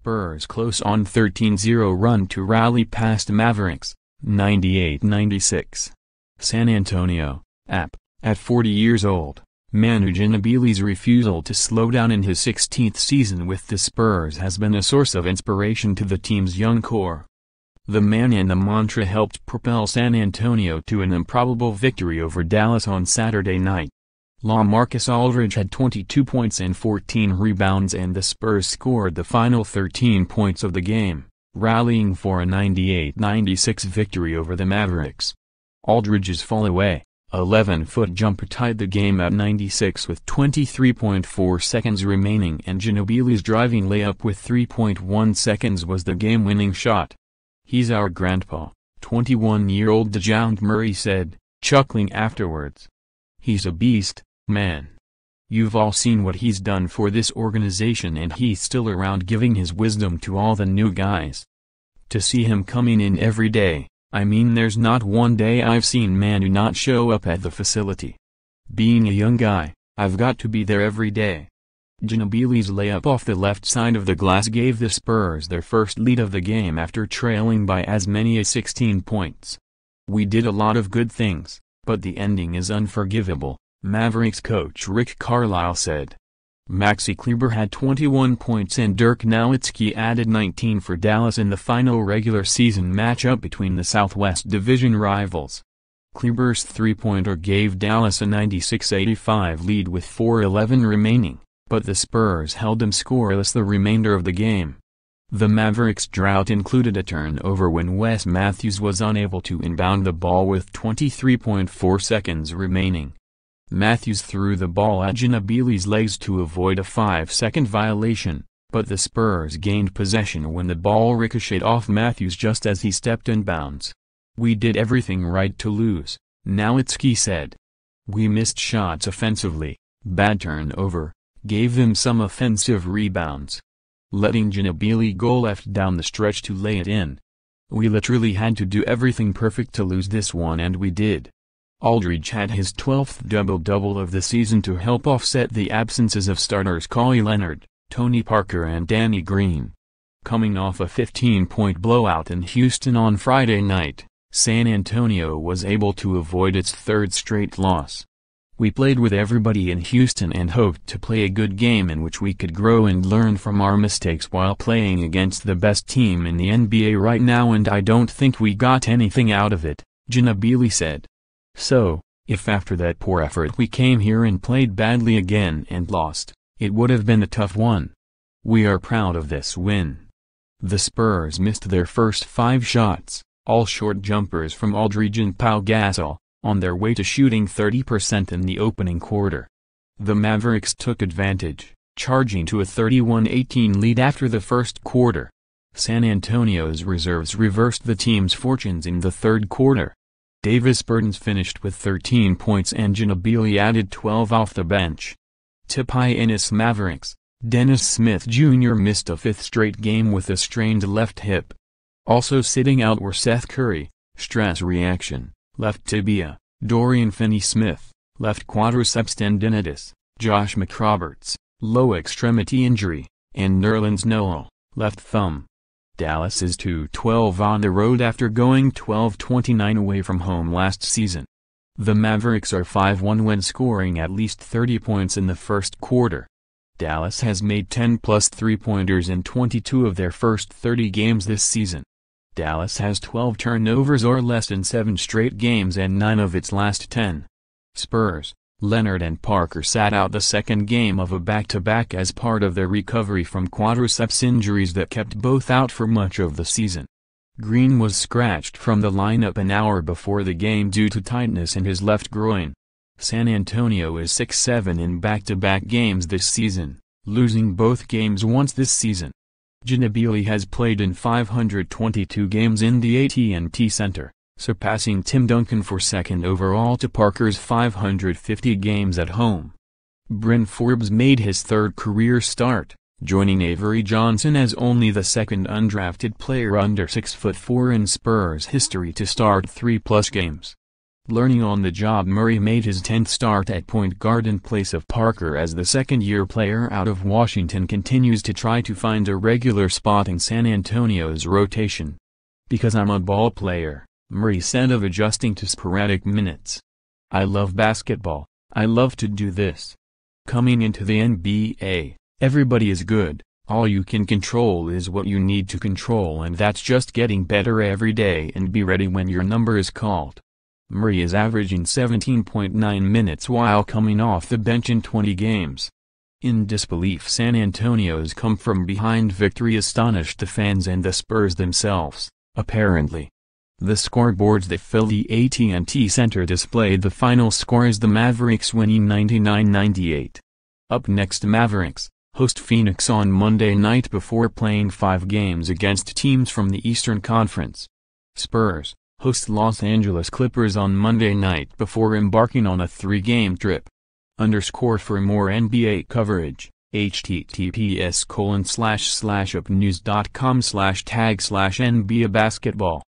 Spurs close on 13-0 run to rally past Mavericks, 98-96. San Antonio, at 40 years old, Manu Ginobili's refusal to slow down in his 16th season with the Spurs has been a source of inspiration to the team's young core. The man and the mantra helped propel San Antonio to an improbable victory over Dallas on Saturday night. LaMarcus Aldridge had 22 points and 14 rebounds and the Spurs scored the final 13 points of the game, rallying for a 98-96 victory over the Mavericks. Aldridge's fall-away, 11-foot jumper tied the game at 96 with 23.4 seconds remaining and Ginobili's driving layup with 3.1 seconds was the game-winning shot. "He's our grandpa," 21-year-old DeJounte Murray said, chuckling afterwards. "He's a beast, man. You've all seen what he's done for this organization and he's still around giving his wisdom to all the new guys. To see him coming in every day, I mean there's not one day I've seen Manu not show up at the facility. Being a young guy, I've got to be there every day." Ginobili's layup off the left side of the glass gave the Spurs their first lead of the game after trailing by as many as 16 points. "We did a lot of good things, but the ending is unforgivable," Mavericks coach Rick Carlisle said. Maxi Kleber had 21 points and Dirk Nowitzki added 19 for Dallas in the final regular season matchup between the Southwest Division rivals. Kleber's three-pointer gave Dallas a 96-85 lead with 4:11 remaining, but the Spurs held them scoreless the remainder of the game. The Mavericks' drought included a turnover when Wes Matthews was unable to inbound the ball with 23.4 seconds remaining. Matthews threw the ball at Ginobili's legs to avoid a 5-second violation, but the Spurs gained possession when the ball ricocheted off Matthews just as he stepped in bounds. "We did everything right to lose," Nowitzki said. "We missed shots offensively, bad turnover, gave them some offensive rebounds. Letting Ginobili go left down the stretch to lay it in. We literally had to do everything perfect to lose this one and we did." Aldridge had his 12th double-double of the season to help offset the absences of starters Kawhi Leonard, Tony Parker and Danny Green. Coming off a 15-point blowout in Houston on Friday night, San Antonio was able to avoid its third straight loss. "We played with everybody in Houston and hoped to play a good game in which we could grow and learn from our mistakes while playing against the best team in the NBA right now and I don't think we got anything out of it," Ginobili said. "So, if after that poor effort we came here and played badly again and lost, it would have been a tough one. We are proud of this win." The Spurs missed their first 5 shots, all short jumpers from Aldridge and Pau Gasol, on their way to shooting 30% in the opening quarter. The Mavericks took advantage, charging to a 31-18 lead after the first quarter. San Antonio's reserves reversed the team's fortunes in the third quarter. Davis Bertans finished with 13 points and Ginobili added 12 off the bench. Ennis Mavericks, Dennis Smith Jr. missed a 5th straight game with a strained left hip. Also sitting out were Seth Curry, stress reaction, left tibia, Dorian Finney-Smith, left quadriceps tendinitis, Josh McRoberts, low extremity injury, and Nerlens Noel, left thumb. Dallas is 2-12 on the road after going 12-29 away from home last season. The Mavericks are 5-1 when scoring at least 30 points in the first quarter. Dallas has made 10-plus three-pointers in 22 of their first 30 games this season. Dallas has 12 turnovers or less in 7 straight games and 9 of its last 10. Spurs, Leonard and Parker sat out the second game of a back-to-back as part of their recovery from quadriceps injuries that kept both out for much of the season. Green was scratched from the lineup an hour before the game due to tightness in his left groin. San Antonio is 6-7 in back-to-back games this season, losing both games once this season. Ginobili has played in 522 games in the AT&T Center, surpassing Tim Duncan for second overall to Parker's 550 games at home. Bryn Forbes made his third career start, joining Avery Johnson as only the second undrafted player under 6'4" in Spurs history to start 3-plus games. Learning on the job, Murray made his 10th start at point guard in place of Parker as the second-year player out of Washington continues to try to find a regular spot in San Antonio's rotation. "Because I'm a ball player," Murray said of adjusting to sporadic minutes. "I love basketball, I love to do this. Coming into the NBA, everybody is good, all you can control is what you need to control, and that's just getting better every day and be ready when your number is called." Murray is averaging 17.9 minutes while coming off the bench in 20 games. In disbelief, San Antonio's come-from-behind victory astonished the fans and the Spurs themselves, apparently. The scoreboards that fill the AT&T Center displayed the final score as the Mavericks winning 99-98. Up next, Mavericks host Phoenix on Monday night before playing 5 games against teams from the Eastern Conference. Spurs host Los Angeles Clippers on Monday night before embarking on a 3-game trip. For more NBA coverage, https://upnews.com/tag/NBA basketball.